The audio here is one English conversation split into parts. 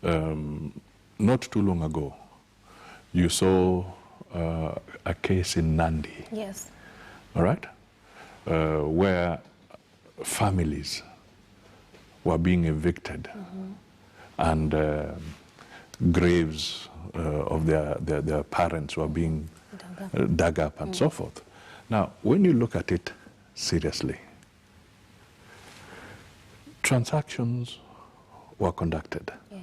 not too long ago, you saw a case in Nandi. Yes. All right? Where families were being evicted and graves of their parents were being dug up and so forth. Now, when you look at it seriously, transactions were conducted. Yeah.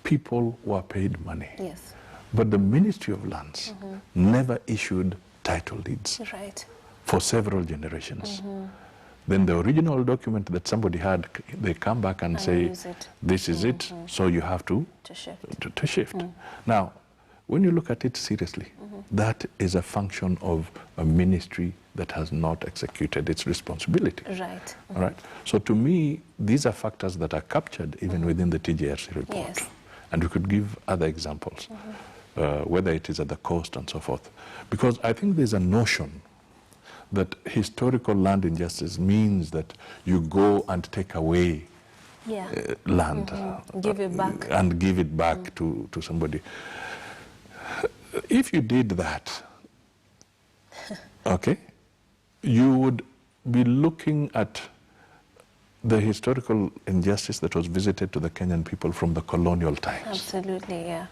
People were paid money. Yes. But the Ministry of Lands never issued title deeds for several generations. Then the original document that somebody had, they come back and say, this is it, so you have to shift. Now, when you look at it seriously, that is a function of a ministry that has not executed its responsibility. Right. All right. So to me, these are factors that are captured even within the TJRC report. Yes. And we could give other examples, whether it is at the coast and so forth. Because I think there's a notion that historical land injustice means that you go and take away land. Give it back. And give it back to somebody. If you did that, okay, you would be looking at the historical injustice that was visited to the Kenyan people from the colonial times. Absolutely, yeah.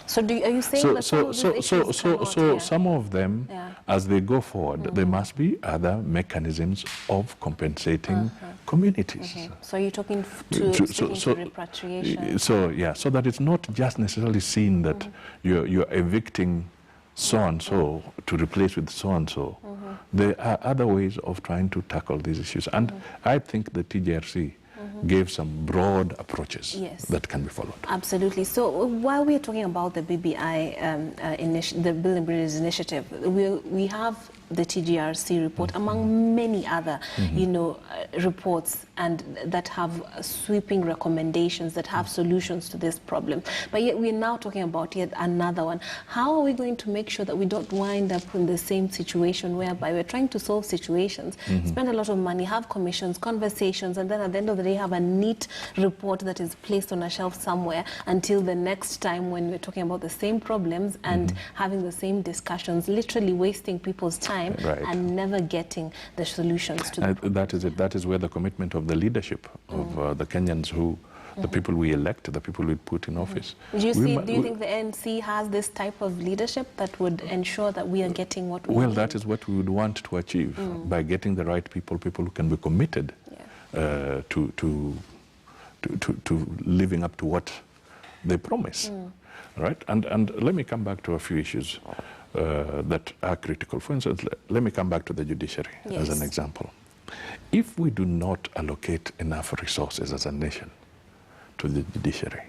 So are you saying that some of them, as they go forward, there must be other mechanisms of compensating communities. So you're talking to repatriation. So that it's not just necessarily seen that you're evicting so-and-so to replace with so-and-so. There are other ways of trying to tackle these issues. And I think the TJRC gave some broad approaches that can be followed. Absolutely. So while we're talking about the BBI, the Building Bridges Initiative, we have the TJRC report among many other, reports and that have sweeping recommendations that have solutions to this problem. But yet we're now talking about yet another one. How are we going to make sure that we don't wind up in the same situation whereby we're trying to solve situations, spend a lot of money, have commissions, conversations, and then at the end of the day have a neat report that is placed on a shelf somewhere until the next time when we're talking about the same problems and having the same discussions, literally wasting people's time and never getting the solutions to the that is it. That is where the commitment of the leadership of the Kenyans who, the people we elect, the people we put in office. Do you think the ANC has this type of leadership that would ensure that we are getting what we need? Well, that is what we would want to achieve by getting the right people who can be committed to living up to what they promise. Right? And let me come back to a few issues that are critical. For instance, let me come back to the judiciary as an example. If we do not allocate enough resources as a nation to the judiciary,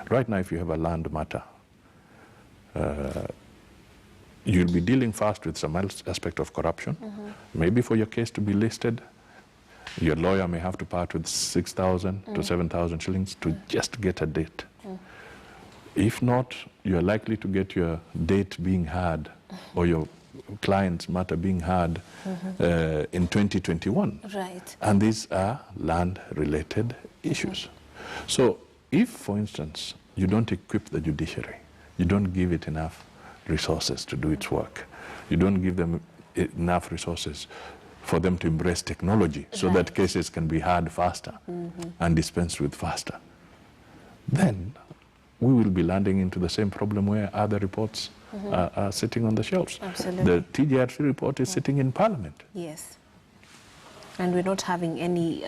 right now if you have a land matter, you'll be dealing first with some aspect of corruption. Maybe for your case to be listed, your lawyer may have to part with 6,000 to 7,000 shillings to just get a date. If not, you're likely to get your date being heard or your client's matter being heard in 2021. Right. And these are land-related issues. So if, for instance, you don't equip the judiciary, you don't give it enough resources to do its work, you don't give them enough resources for them to embrace technology so that cases can be heard faster and dispensed with faster, then we will be landing into the same problem where other reports are sitting on the shelves. Absolutely. The TJRC report is sitting in Parliament. Yes. And we're not having any,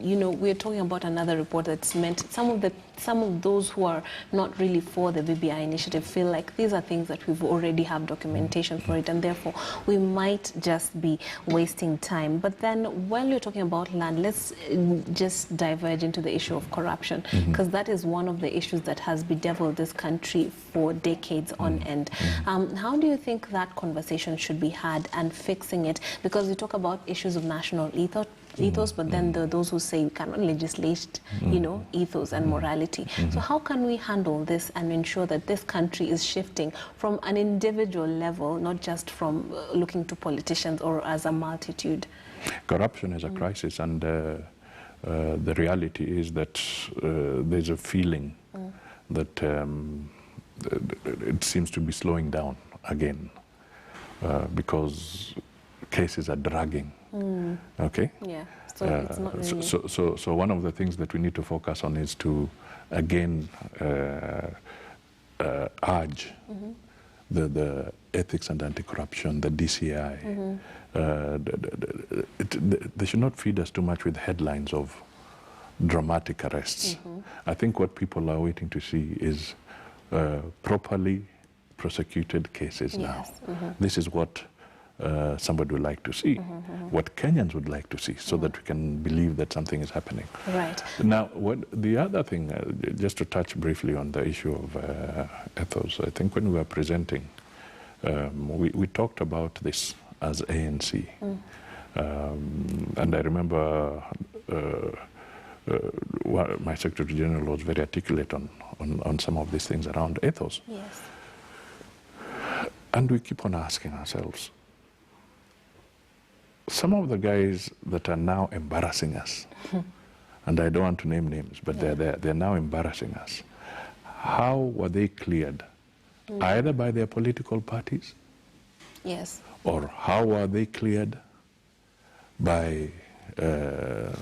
we're talking about another report that's meant, some of those who are not really for the BBI initiative feel like these are things that we've already have documentation for it, and therefore we might just be wasting time. But then while you're talking about land, let's just diverge into the issue of corruption, because that is one of the issues that has bedeviled this country for decades on end. How do you think that conversation should be had and fixing it? Because we talk about issues of national ethos, but then there are those who say we cannot legislate, ethos and morality. So how can we handle this and ensure that this country is shifting from an individual level, not just from looking to politicians or as a multitude? Corruption is a crisis, and the reality is that there's a feeling that it seems to be slowing down again because cases are dragging. Okay? Yeah. So it's not really... so one of the things that we need to focus on is to again urge the ethics and anti-corruption, the DCI. They should not feed us too much with headlines of dramatic arrests. I think what people are waiting to see is properly prosecuted cases now. This is what somebody would like to see, what Kenyans would like to see, so that we can believe that something is happening. Right. Now, the other thing, just to touch briefly on the issue of ethos, I think when we were presenting, we talked about this as ANC. And I remember my Secretary General was very articulate on some of these things around ethos. Yes. And we keep on asking ourselves, some of the guys that are now embarrassing us, and I don't want to name names, but they're now embarrassing us. How were they cleared? Either by their political parties, yes, or how were they cleared by the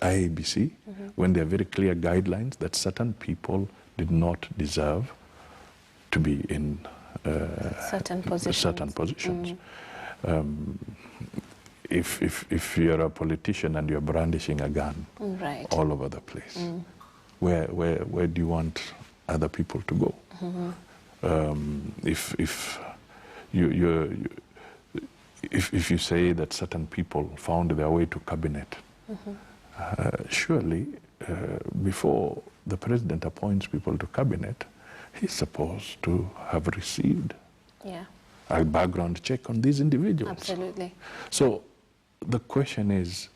IEBC when there are very clear guidelines that certain people did not deserve to be in certain positions. If you're a politician and you're brandishing a gun all over the place, where do you want other people to go? If you say that certain people found their way to cabinet, surely before the president appoints people to cabinet, he's supposed to have received a background check on these individuals. Absolutely. So the question is,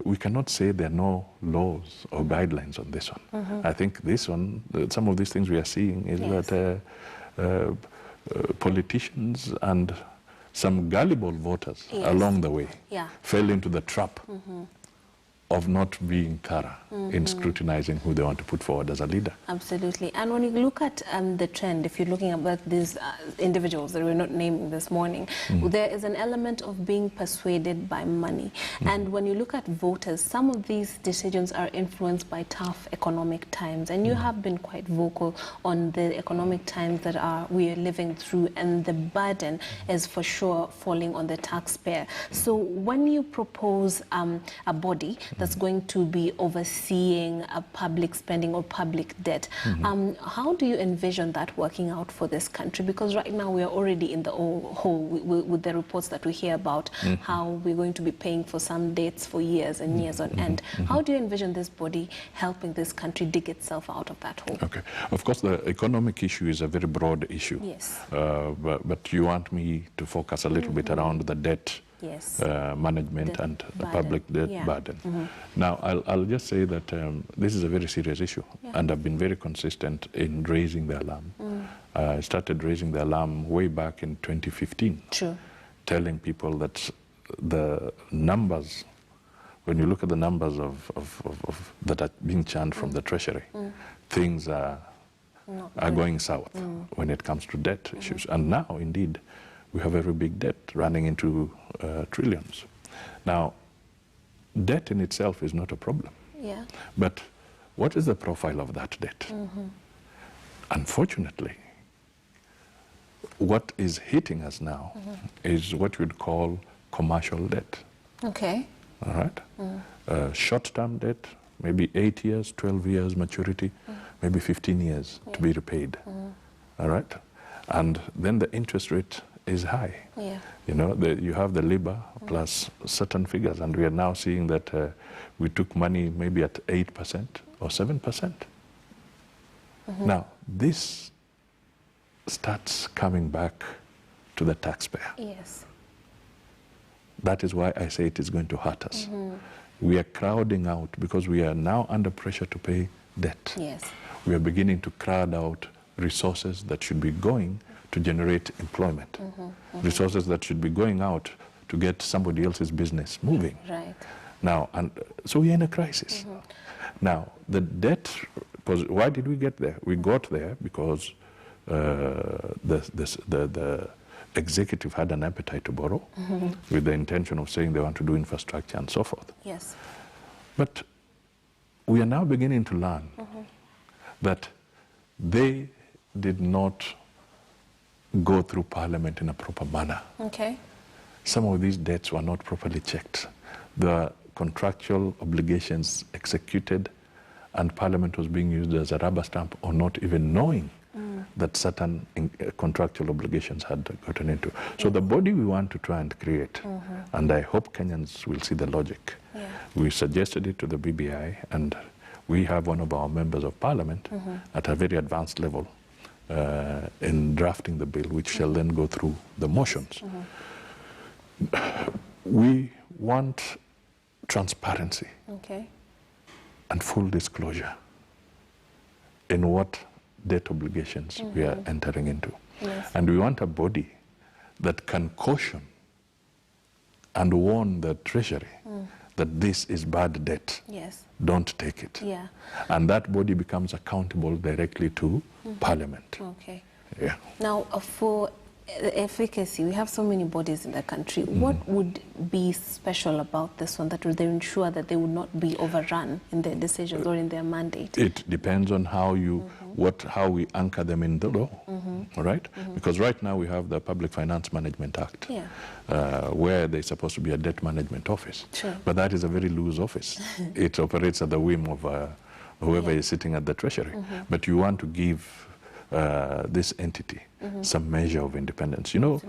we cannot say there are no laws or guidelines on this one. I think this one, some of these things we are seeing is that politicians and some gullible voters along the way fell into the trap of not being thorough in scrutinizing who they want to put forward as a leader. Absolutely. And when you look at the trend, if you're looking at these individuals that we're not naming this morning, there is an element of being persuaded by money. And when you look at voters, some of these decisions are influenced by tough economic times. And you have been quite vocal on the economic times that we are living through, and the burden is for sure falling on the taxpayer. So when you propose a body that's going to be overseeing public spending or public debt, how do you envision that working out for this country? Because right now we are already in the hole with the reports that we hear about how we're going to be paying for some debts for years and years on end. How do you envision this body helping this country dig itself out of that hole? Okay. Of course, the economic issue is a very broad issue. Yes. But you want me to focus a little bit around the debt management and the public debt burden. Now, I'll just say that this is a very serious issue, and I've been very consistent in raising the alarm. I started raising the alarm way back in 2015, telling people that the numbers, when you look at the numbers of that are being churned from the Treasury, things are going south when it comes to debt issues. And now, indeed, we have a very big debt running into trillions. Now, debt in itself is not a problem. But what is the profile of that debt? Unfortunately, what is hitting us now is what you'd call commercial debt. Okay. All right? Short-term debt, maybe 8 years, 12 years maturity, maybe 15 years to be repaid. All right? And then the interest rate is high. You know, you have the labor plus certain figures, and we are now seeing that we took money maybe at 8% or 7%. Now, this starts coming back to the taxpayer. That is why I say it is going to hurt us. We are crowding out because we are now under pressure to pay debt. We are beginning to crowd out resources that should be going to generate employment, resources that should be going out to get somebody else's business moving. Now, and so we're in a crisis. Now, the debt, why did we get there? We got there because the executive had an appetite to borrow with the intention of saying they want to do infrastructure and so forth. Yes. But we are now beginning to learn that they did not go through Parliament in a proper manner. Okay. Some of these debts were not properly checked. The contractual obligations executed, and Parliament was being used as a rubber stamp, or not even knowing that certain contractual obligations had gotten into. So the body we want to try and create, and I hope Kenyans will see the logic. We suggested it to the BBI, and we have one of our members of Parliament at a very advanced level in drafting the bill, which shall then go through the motions. We want transparency and full disclosure in what debt obligations we are entering into. And we want a body that can caution and warn the Treasury that this is bad debt. Don't take it. And that body becomes accountable directly to Parliament. Now, for efficacy, we have so many bodies in the country. What would be special about this one that would ensure that they would not be overrun in their decisions or in their mandate? It depends on how you, how we anchor them in the law, all right? Because right now we have the Public Finance Management Act, where there's supposed to be a debt management office. But that is a very loose office. It operates at the whim of whoever is sitting at the Treasury. But you want to give this entity some measure of independence. You know,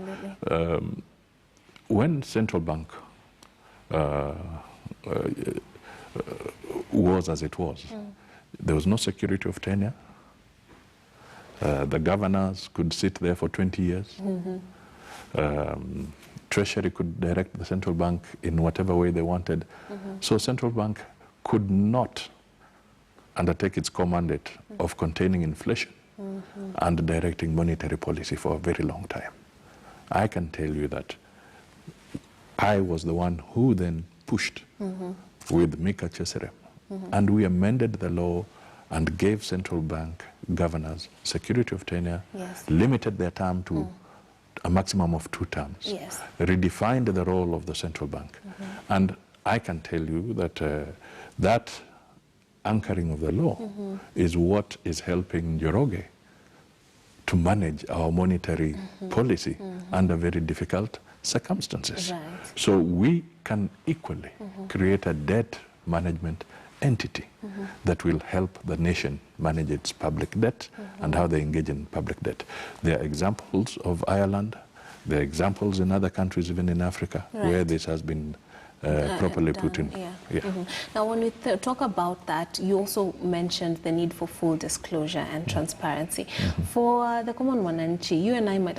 when central bank was as it was, there was no security of tenure. The governors could sit there for 20 years. Treasury could direct the central bank in whatever way they wanted. So central bank could not undertake its core mandate of containing inflation and directing monetary policy for a very long time. I can tell you that I was the one who then pushed with Mika Cheserem, and we amended the law and gave central bank governors security of tenure, limited their term to a maximum of 2 terms, redefined the role of the central bank. And I can tell you that that anchoring of the law is what is helping Njoroge to manage our monetary policy under very difficult circumstances. So we can equally create a debt management entity that will help the nation manage its public debt and how they engage in public debt. There are examples of Ireland, there are examples in other countries, even in Africa, where this has been properly put in. Now, when we talk about that, you also mentioned the need for full disclosure and transparency. For the common Wananchi, you and I might